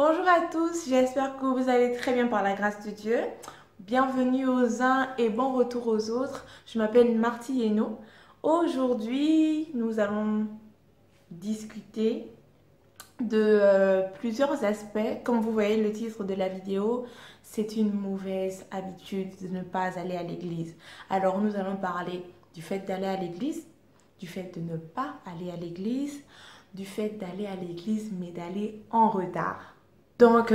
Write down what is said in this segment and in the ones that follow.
Bonjour à tous, j'espère que vous allez très bien par la grâce de Dieu. Bienvenue aux uns et bon retour aux autres. Je m'appelle Marty Heno. Aujourd'hui, nous allons discuter de plusieurs aspects. Comme vous voyez le titre de la vidéo, c'est une mauvaise habitude de ne pas aller à l'église. Alors nous allons parler du fait d'aller à l'église, du fait de ne pas aller à l'église, du fait d'aller à l'église mais d'aller en retard. Donc,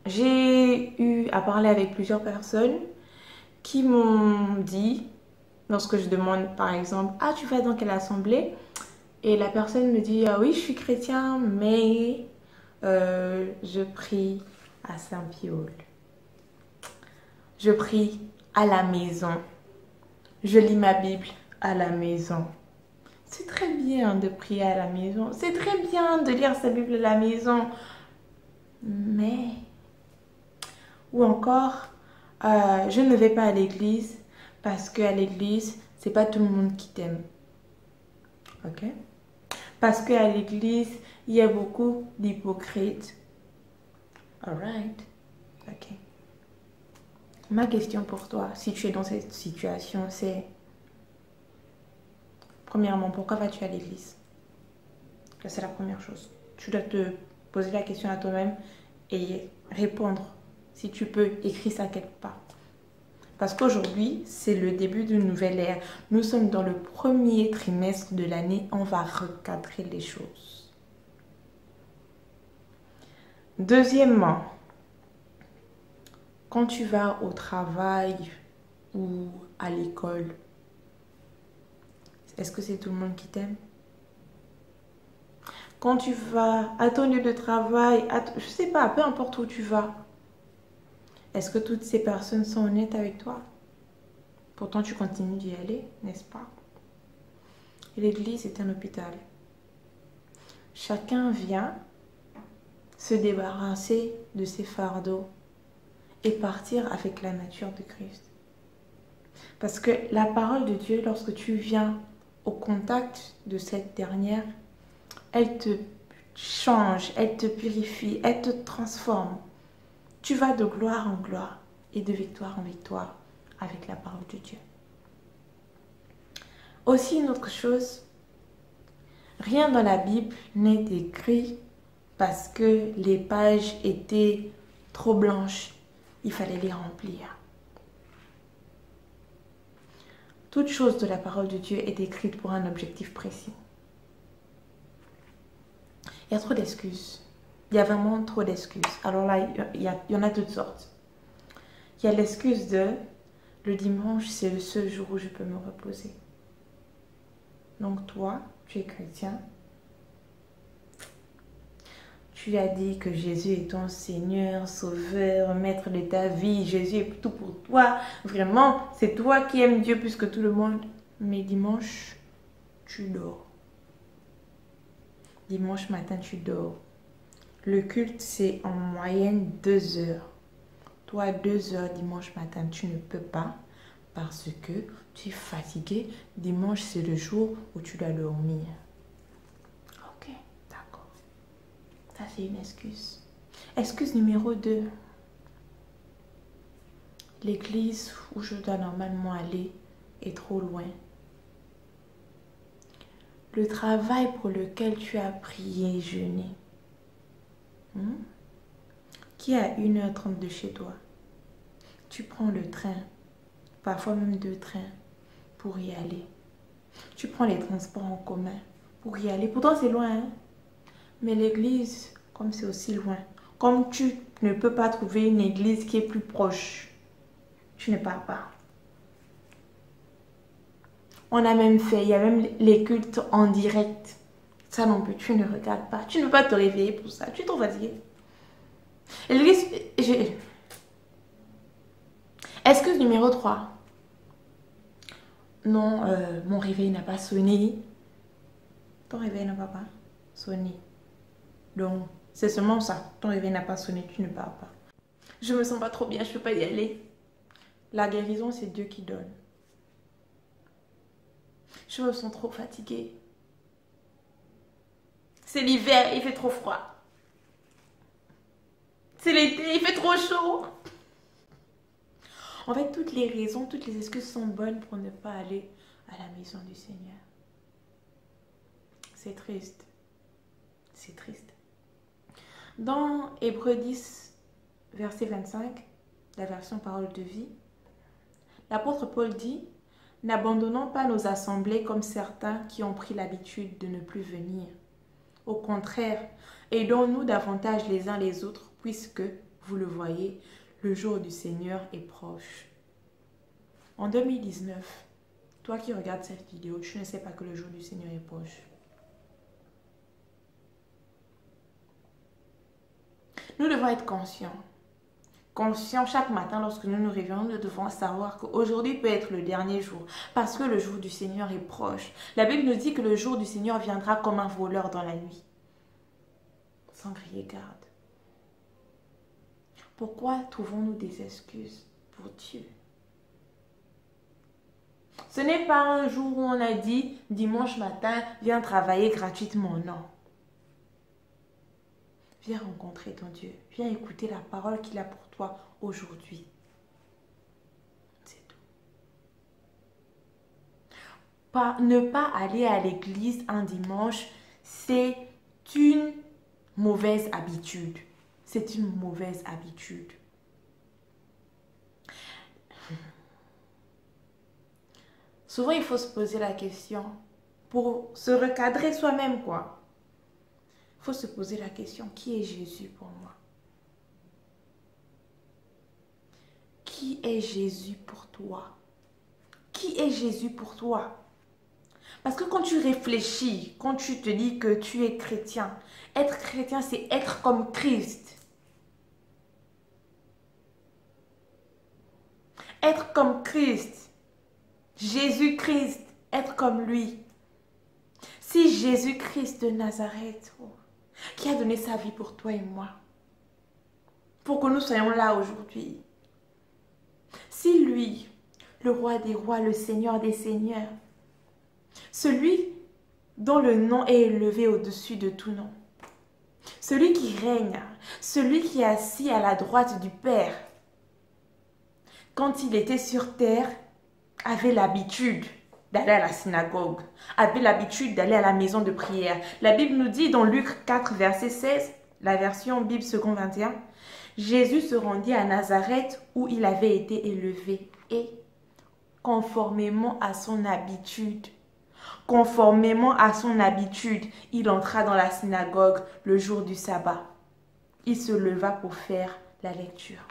j'ai eu à parler avec plusieurs personnes qui m'ont dit, lorsque je demande par exemple, ah, tu vas dans quelle assemblée? Et la personne me dit, ah oui, je suis chrétien, mais je prie à Saint-Piol. Je prie à la maison. Je lis ma Bible à la maison. C'est très bien de prier à la maison. C'est très bien de lire sa Bible à la maison. Mais ou encore, je ne vais pas à l'église parce qu'à l'église, c'est pas tout le monde qui t'aime. Ok? Parce qu'à l'église, il y a beaucoup d'hypocrites. Alright? Ok. Ma question pour toi, si tu es dans cette situation, c'est premièrement, pourquoi vas-tu à l'église? C'est la première chose. Tu dois te poser la question à toi-même et répondre. Si tu peux, écris ça quelque part. Parce qu'aujourd'hui, c'est le début d'une nouvelle ère. Nous sommes dans le premier trimestre de l'année. On va recadrer les choses. Deuxièmement, quand tu vas au travail ou à l'école, est-ce que c'est tout le monde qui t'aime? Quand tu vas à ton lieu de travail, je sais pas, peu importe où tu vas, est-ce que toutes ces personnes sont honnêtes avec toi? Pourtant, tu continues d'y aller, n'est-ce pas? Et l'église est un hôpital. Chacun vient se débarrasser de ses fardeaux et partir avec la nature de Christ. Parce que la parole de Dieu, lorsque tu viens au contact de cette dernière, elle te change, elle te purifie, elle te transforme. Tu vas de gloire en gloire et de victoire en victoire avec la parole de Dieu. Aussi une autre chose, rien dans la Bible n'est écrit parce que les pages étaient trop blanches. Il fallait les remplir. Toute chose de la parole de Dieu est écrite pour un objectif précis. Il y a trop d'excuses. Il y a vraiment trop d'excuses. Alors là, il y en a toutes sortes. Il y a l'excuse de le dimanche, c'est le seul jour où je peux me reposer. Donc toi, tu es chrétien. Tu as dit que Jésus est ton Seigneur, Sauveur, Maître de ta vie. Jésus est tout pour toi. Vraiment, c'est toi qui aimes Dieu plus que tout le monde. Mais dimanche, tu dors. Dimanche matin, tu dors. Le culte, c'est en moyenne 2 heures. Toi, 2 heures dimanche matin, tu ne peux pas parce que tu es fatigué. Dimanche, c'est le jour où tu dois dormir. Ok, d'accord. Ça, c'est une excuse. Excuse numéro 2. L'église où je dois normalement aller est trop loin. Le travail pour lequel tu as prié et jeûné, qui est à 1h30 de chez toi. Tu prends le train, parfois même 2 trains, pour y aller. Tu prends les transports en commun pour y aller. Pourtant, c'est loin, hein? Mais l'église, comme c'est aussi loin, comme tu ne peux pas trouver une église qui est plus proche, tu ne pars pas. On a même fait, il y a même les cultes en direct. Ça non plus, tu ne regardes pas. Tu ne peux pas te réveiller pour ça. Tu es trop fatigué. L'église, excuse numéro 3. Non, mon réveil n'a pas sonné. Ton réveil n'a pas sonné. Donc, c'est seulement ça. Ton réveil n'a pas sonné, tu ne pars pas. Je me sens pas trop bien, je peux pas y aller. La guérison, c'est Dieu qui donne. Je me sens trop fatiguée. C'est l'hiver, il fait trop froid. C'est l'été, il fait trop chaud. En fait, toutes les raisons, toutes les excuses sont bonnes pour ne pas aller à la maison du Seigneur. C'est triste. C'est triste. Dans Hébreux 10, verset 25, la version Parole de vie, l'apôtre Paul dit: n'abandonnons pas nos assemblées comme certains qui ont pris l'habitude de ne plus venir. Au contraire, aidons-nous davantage les uns les autres, puisque, vous le voyez, le jour du Seigneur est proche. En 2019, toi qui regardes cette vidéo, tu ne sais pas que le jour du Seigneur est proche. Nous devons être conscients. Conscients chaque matin lorsque nous nous réveillons, nous devons savoir qu'aujourd'hui peut être le dernier jour parce que le jour du Seigneur est proche. La Bible nous dit que le jour du Seigneur viendra comme un voleur dans la nuit. Sans crier garde. Pourquoi trouvons-nous des excuses pour Dieu? Ce n'est pas un jour où on a dit dimanche matin, viens travailler gratuitement, non. Viens rencontrer ton Dieu. Viens écouter la parole qu'il a pour toi aujourd'hui. C'est tout. Ne pas aller à l'église un dimanche, c'est une mauvaise habitude. C'est une mauvaise habitude. Souvent, il faut se poser la question pour se recadrer soi-même, quoi. Il faut se poser la question, qui est Jésus pour moi? Qui est Jésus pour toi? Qui est Jésus pour toi? Parce que quand tu réfléchis, quand tu te dis que tu es chrétien, être chrétien, c'est être comme Christ. Être comme Christ. Jésus-Christ, être comme lui. Si Jésus-Christ de Nazareth, qui a donné sa vie pour toi et moi, pour que nous soyons là aujourd'hui. Si lui, le roi des rois, le seigneur des seigneurs, celui dont le nom est élevé au-dessus de tout nom, celui qui règne, celui qui est assis à la droite du Père, quand il était sur terre, avait l'habitude d'aller à la synagogue, avait l'habitude d'aller à la maison de prière. La Bible nous dit dans Luc 4, verset 16, la version Bible second 21, Jésus se rendit à Nazareth où il avait été élevé et, conformément à son habitude, il entra dans la synagogue le jour du sabbat. Il se leva pour faire la lecture.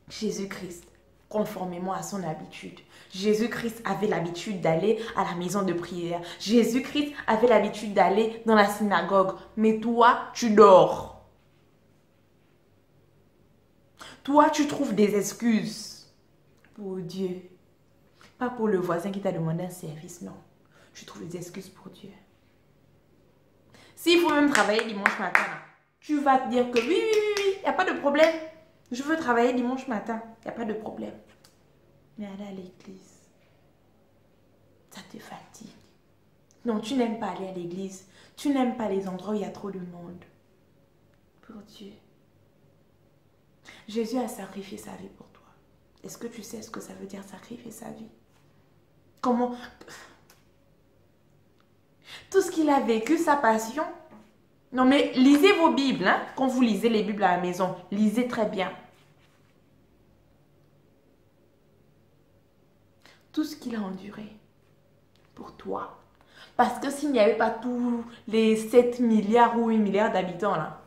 Jésus-Christ, conformément à son habitude. Jésus-Christ avait l'habitude d'aller à la maison de prière. Jésus-Christ avait l'habitude d'aller dans la synagogue. Mais toi, tu dors. Toi, tu trouves des excuses pour Dieu. Pas pour le voisin qui t'a demandé un service, non. Tu trouves des excuses pour Dieu. S'il faut même travailler dimanche matin, tu vas te dire que oui, il n'y a pas de problème. Je veux travailler dimanche matin, il n'y a pas de problème. Mais aller à l'église, ça te fatigue. Non, tu n'aimes pas aller à l'église. Tu n'aimes pas les endroits où il y a trop de monde. Pour Dieu. Jésus a sacrifié sa vie pour toi. Est-ce que tu sais ce que ça veut dire sacrifier sa vie? Comment? Tout ce qu'il a vécu, sa passion. Non mais lisez vos Bibles, hein? Quand vous lisez les Bibles à la maison, lisez très bien. Tout ce qu'il a enduré pour toi. Parce que s'il n'y avait pas tous les 7 milliards ou 8 milliards d'habitants là,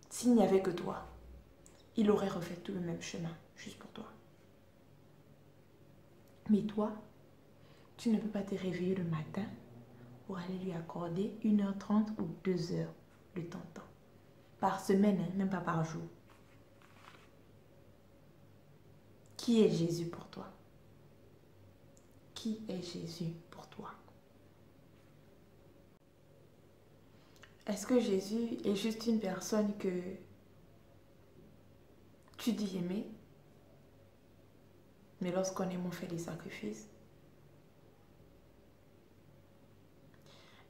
s'il n'y avait que toi, il aurait refait tout le même chemin, juste pour toi. Mais toi, tu ne peux pas te réveiller le matin pour aller lui accorder 1h30 ou 2h de ton temps. Par semaine, hein, même pas par jour. Qui est Jésus pour toi? Qui est Jésus pour toi? Est-ce que Jésus est juste une personne que tu dis aimer, mais lorsqu'on aime, on fait des sacrifices?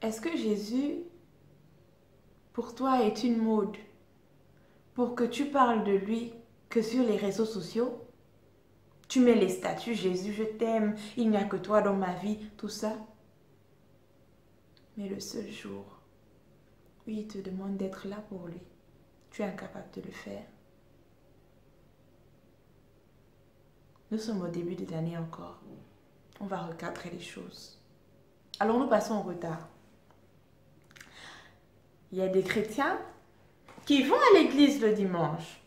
Est-ce que Jésus, pour toi, est une mode pour que tu parles de lui que sur les réseaux sociaux? Tu mets les statuts, Jésus, je t'aime, il n'y a que toi dans ma vie, tout ça. Mais le seul jour où il te demande d'être là pour lui, tu es incapable de le faire. Nous sommes au début de l'année encore. On va recadrer les choses. Alors nous passons en retard. Il y a des chrétiens qui vont à l'église le dimanche.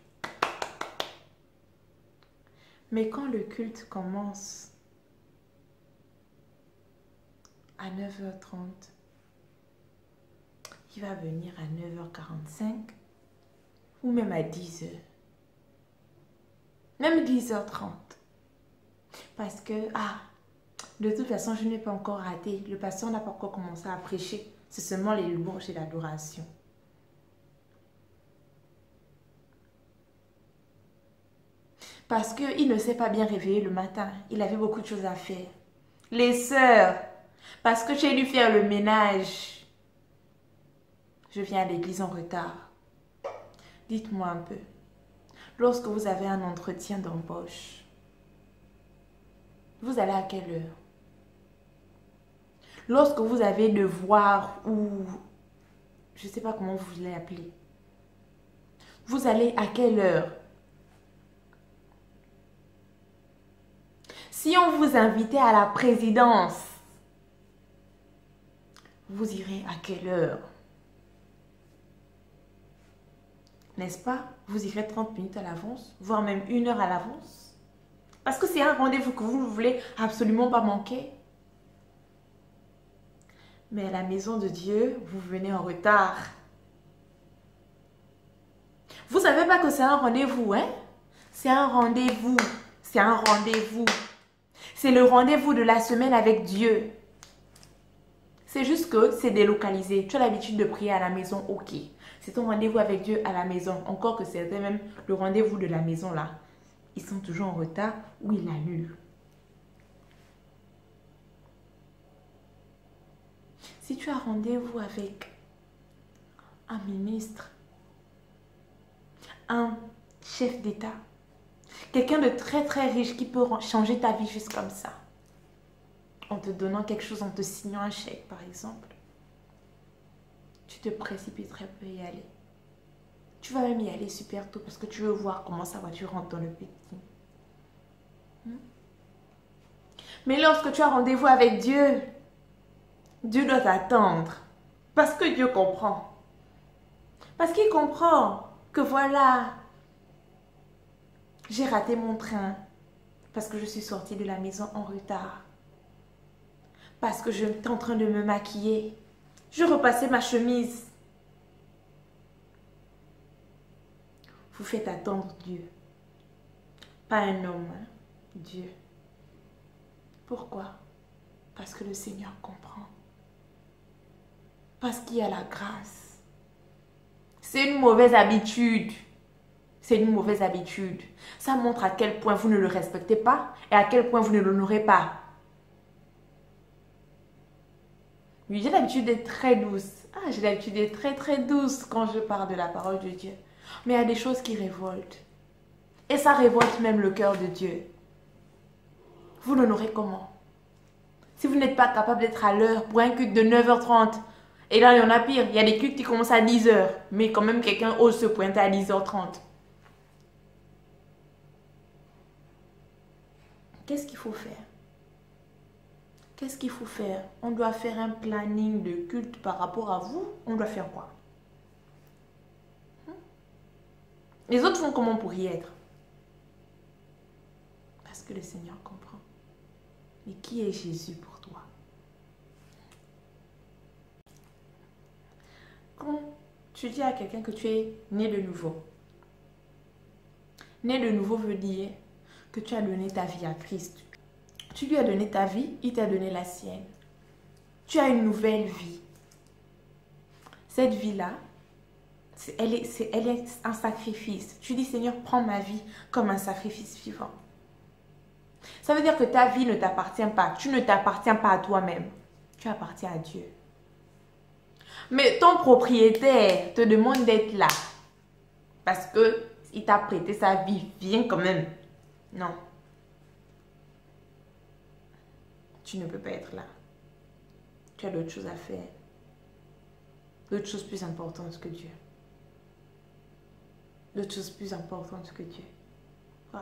Mais quand le culte commence à 9h30, il va venir à 9h45 ou même à 10h. Même 10h30. Parce que, de toute façon, je n'ai pas encore raté. Le pasteur n'a pas encore commencé à prêcher. C'est seulement les louanges et l'adoration. Parce qu'il ne s'est pas bien réveillé le matin. Il avait beaucoup de choses à faire. Les sœurs, parce que j'ai dû faire le ménage. Je viens à l'église en retard. Dites-moi un peu. Lorsque vous avez un entretien d'embauche, vous allez à quelle heure? Lorsque vous avez devoir ou je ne sais pas comment vous l'appeler, vous allez à quelle heure? Si on vous invitait à la présidence, vous irez à quelle heure? N'est-ce pas? Vous irez 30 minutes à l'avance, voire même 1 heure à l'avance. Parce que c'est un rendez-vous que vous ne voulez absolument pas manquer. Mais à la maison de Dieu, vous venez en retard. Vous ne savez pas que c'est un rendez-vous, hein? C'est un rendez-vous. C'est un rendez-vous. C'est le rendez-vous de la semaine avec Dieu. C'est juste que c'est délocalisé. Tu as l'habitude de prier à la maison, ok. C'est ton rendez-vous avec Dieu à la maison. Encore que certains même, le rendez-vous de la maison là, ils sont toujours en retard ou ils l'annulent. Si tu as rendez-vous avec un ministre, un chef d'État, quelqu'un de très très riche qui peut changer ta vie juste comme ça, en te donnant quelque chose, en te signant un chèque par exemple, tu te précipiterais pour y aller. Tu vas même y aller super tôt parce que tu veux voir comment sa voiture rentre dans le petit. Mais lorsque tu as rendez-vous avec Dieu, Dieu doit t'attendre. Parce que Dieu comprend. Parce qu'il comprend que voilà, j'ai raté mon train parce que je suis sortie de la maison en retard. Parce que j'étais en train de me maquiller. Je repassais ma chemise. Vous faites attendre Dieu. Pas un homme, hein? Dieu. Pourquoi? Parce que le Seigneur comprend. Parce qu'il y a la grâce. C'est une mauvaise habitude. C'est une mauvaise habitude. Ça montre à quel point vous ne le respectez pas et à quel point vous ne l'honorez pas. Oui, j'ai l'habitude d'être très douce. J'ai l'habitude d'être très très douce quand je parle de la parole de Dieu. Mais il y a des choses qui révoltent. Et ça révolte même le cœur de Dieu. Vous l'honorez comment? Si vous n'êtes pas capable d'être à l'heure pour un culte de 9h30, et là il y en a pire, il y a des cultes qui commencent à 10h, mais quand même quelqu'un ose se pointer à 10h30. Qu'est-ce qu'il faut faire? Qu'est-ce qu'il faut faire? On doit faire un planning de culte par rapport à vous. On doit faire quoi? Les autres font comment pour y être? Parce que le Seigneur comprend. Mais qui est Jésus pour toi? Quand tu dis à quelqu'un que tu es né de nouveau, né de nouveau veut dire que tu as donné ta vie à Christ. Tu lui as donné ta vie, il t'a donné la sienne. Tu as une nouvelle vie. Cette vie-là, elle est un sacrifice. Tu dis, Seigneur, prends ma vie comme un sacrifice vivant. Ça veut dire que ta vie ne t'appartient pas. Tu ne t'appartiens pas à toi-même. Tu appartiens à Dieu. Mais ton propriétaire te demande d'être là. Parce que il t'a prêté sa vie. Viens quand même. Non. Tu ne peux pas être là. Tu as d'autres choses à faire. D'autres choses plus importantes que Dieu. D'autres choses plus importantes que Dieu. Wow.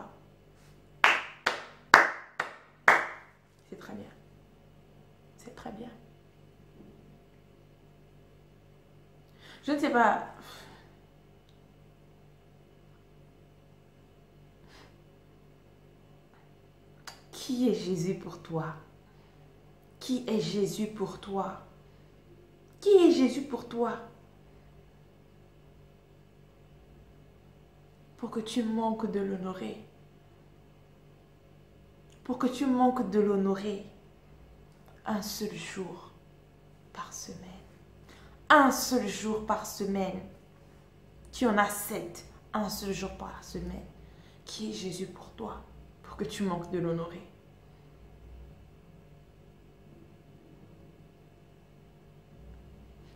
C'est très bien. C'est très bien. Je ne sais pas. Qui est Jésus pour toi? Qui est Jésus pour toi? Qui est Jésus pour toi? Pour que tu manques de l'honorer. Pour que tu manques de l'honorer. Un seul jour par semaine. Un seul jour par semaine. Tu en as 7. Un seul jour par semaine. Qui est Jésus pour toi? Pour que tu manques de l'honorer.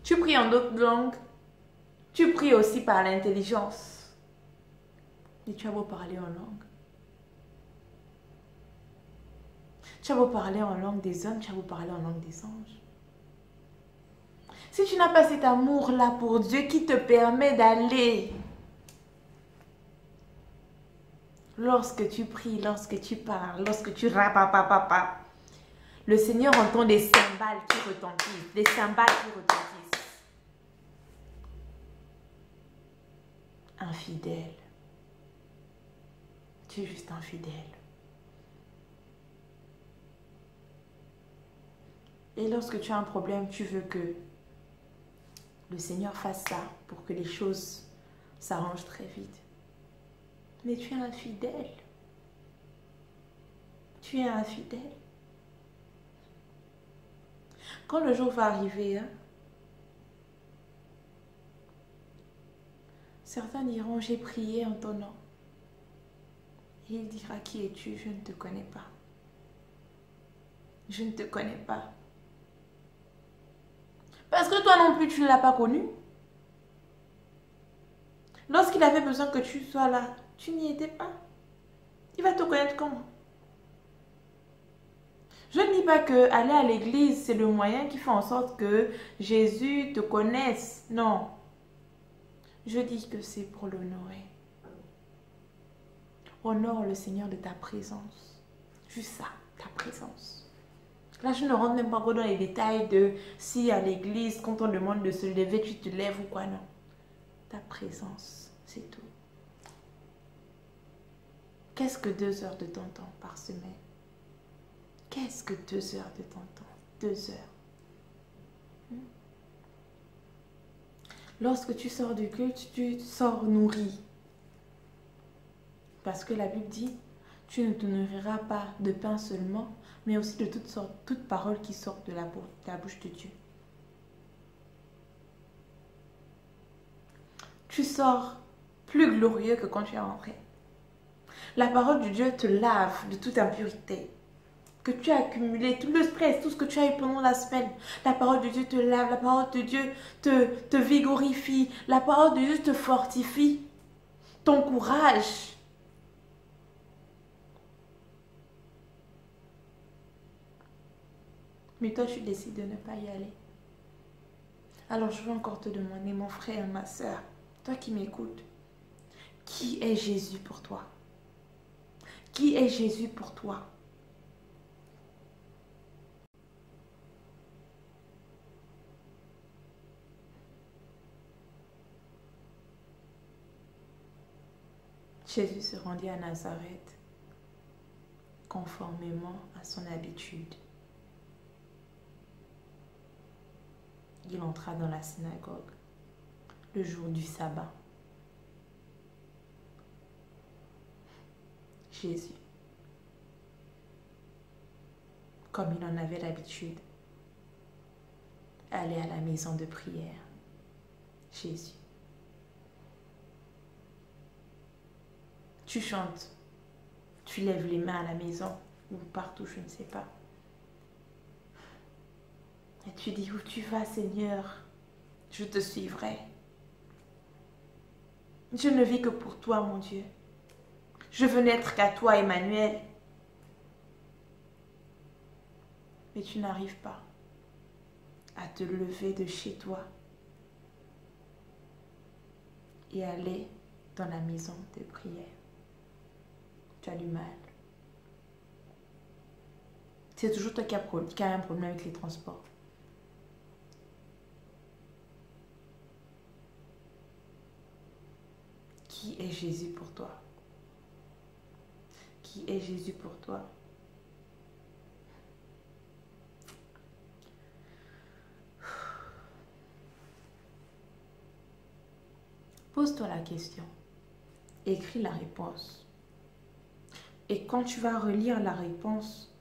Tu pries en d'autres langues. Tu pries aussi par l'intelligence. Et tu as beau parler en langue. Tu as beau parler en langue des hommes, tu as beau parler en langue des anges. Si tu n'as pas cet amour-là pour Dieu qui te permet d'aller, lorsque tu pries, lorsque tu parles, lorsque tu rapapapapa, le Seigneur entend des cymbales qui retentissent, des cymbales qui retentissent. Infidèle. Tu es juste infidèle. Et lorsque tu as un problème, tu veux que le Seigneur fasse ça pour que les choses s'arrangent très vite. Mais tu es infidèle. Tu es infidèle. Quand le jour va arriver, hein, certains diront, j'ai prié en ton nom. Et il dira, qui es-tu? Je ne te connais pas. Je ne te connais pas. Parce que toi non plus, tu ne l'as pas connu. Lorsqu'il avait besoin que tu sois là, tu n'y étais pas. Il va te connaître comment? Je ne dis pas que aller à l'église, c'est le moyen qui fait en sorte que Jésus te connaisse. Non. Je dis que c'est pour l'honorer. Honore le Seigneur de ta présence. Juste ça, ta présence. Là, je ne rentre même pas dans les détails de si à l'église, quand on demande de se lever, tu te lèves ou quoi, non. Ta présence, c'est tout. Qu'est-ce que 2 heures de ton temps par semaine? Qu'est-ce que 2 heures de ton temps? 2 heures. Lorsque tu sors du culte, tu sors nourri. Parce que la Bible dit, tu ne te nourriras pas de pain seulement, mais aussi de toutes sortes, toutes paroles qui sortent de la bouche de Dieu. Tu sors plus glorieux que quand tu es rentré. La parole de Dieu te lave de toute impureté que tu as accumulé, tout le stress, tout ce que tu as eu pendant la semaine. La parole de Dieu te lave, la parole de Dieu te vigorifie, la parole de Dieu te fortifie, t'encourage. Mais toi, tu décides de ne pas y aller. Alors, je veux encore te demander, mon frère, ma soeur, toi qui m'écoutes, qui est Jésus pour toi? Qui est Jésus pour toi? Jésus se rendit à Nazareth conformément à son habitude. Il entra dans la synagogue le jour du sabbat. Jésus, comme il en avait l'habitude, allait à la maison de prière. Jésus. Tu chantes, tu lèves les mains à la maison ou partout, je ne sais pas. Et tu dis, où tu vas, Seigneur? je te suivrai. Je ne vis que pour toi, mon Dieu. Je veux n'être qu'à toi, Emmanuel. Mais tu n'arrives pas à te lever de chez toi et aller dans la maison de prière. Tu as du mal. C'est toujours toi qui as un problème avec les transports. Qui est Jésus pour toi? Qui est Jésus pour toi? Pose-toi la question. Écris la réponse. Et quand tu vas relire la réponse,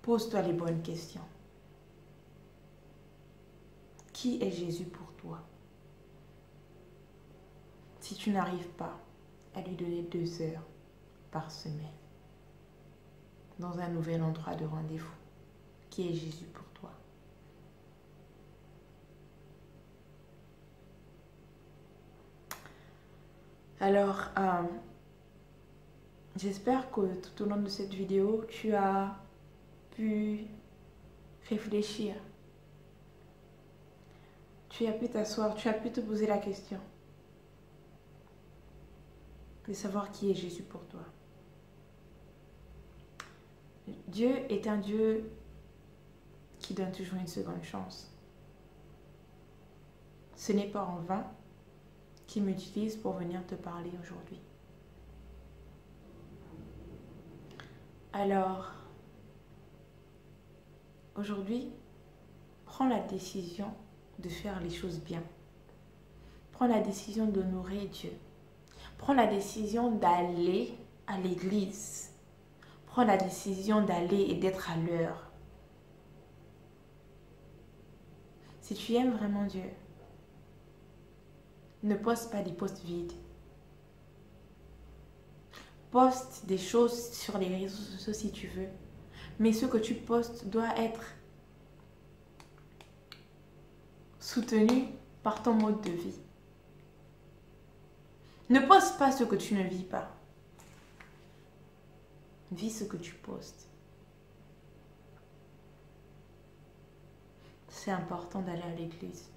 pose-toi les bonnes questions. Qui est Jésus pour toi? Si tu n'arrives pas à lui donner 2 heures par semaine dans un nouvel endroit de rendez-vous, qui est Jésus pour toi? Alors, j'espère que tout au long de cette vidéo, tu as pu réfléchir. Tu as pu t'asseoir, tu as pu te poser la question de savoir qui est Jésus pour toi. Dieu est un Dieu qui donne toujours une seconde chance. Ce n'est pas en vain qu'il m'utilise pour venir te parler aujourd'hui. Alors, aujourd'hui, prends la décision de faire les choses bien. Prends la décision d'honorer Dieu. Prends la décision d'aller à l'église. Prends la décision d'aller et d'être à l'heure. Si tu aimes vraiment Dieu, ne poste pas des posts vides. Poste des choses sur les réseaux sociaux si tu veux. Mais ce que tu postes doit être soutenu par ton mode de vie. Ne poste pas ce que tu ne vis pas. Vis ce que tu postes. C'est important d'aller à l'église.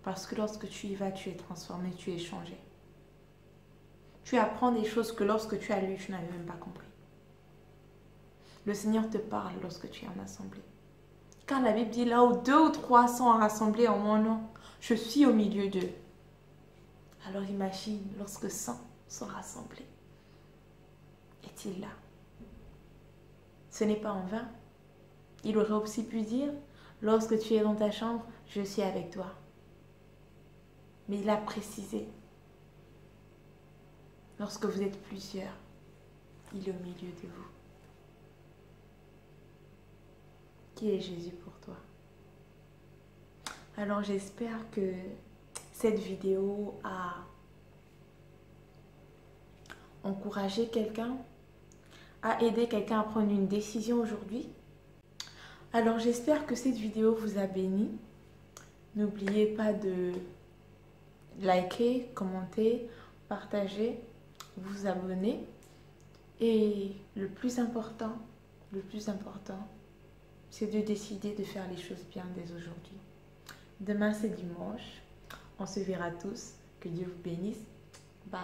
Parce que lorsque tu y vas, tu es transformé, tu es changé. Tu apprends des choses que lorsque tu as lu, tu n'avais même pas compris. Le Seigneur te parle lorsque tu es en assemblée. Car la Bible dit, là où 2 ou 3 sont rassemblés en mon nom, je suis au milieu d'eux. Alors imagine lorsque 100 sont rassemblés. Est-il là? Ce n'est pas en vain. Il aurait aussi pu dire, lorsque tu es dans ta chambre, je suis avec toi. Mais il a précisé, lorsque vous êtes plusieurs, il est au milieu de vous. Qui est Jésus pour toi? Alors j'espère que cette vidéo a encouragé quelqu'un, a aidé quelqu'un à prendre une décision aujourd'hui. Alors j'espère que cette vidéo vous a béni. N'oubliez pas de liker, commenter, partager, vous abonner. Et le plus important, c'est de décider de faire les choses bien dès aujourd'hui. Demain c'est dimanche. On se verra tous. Que Dieu vous bénisse. Bye.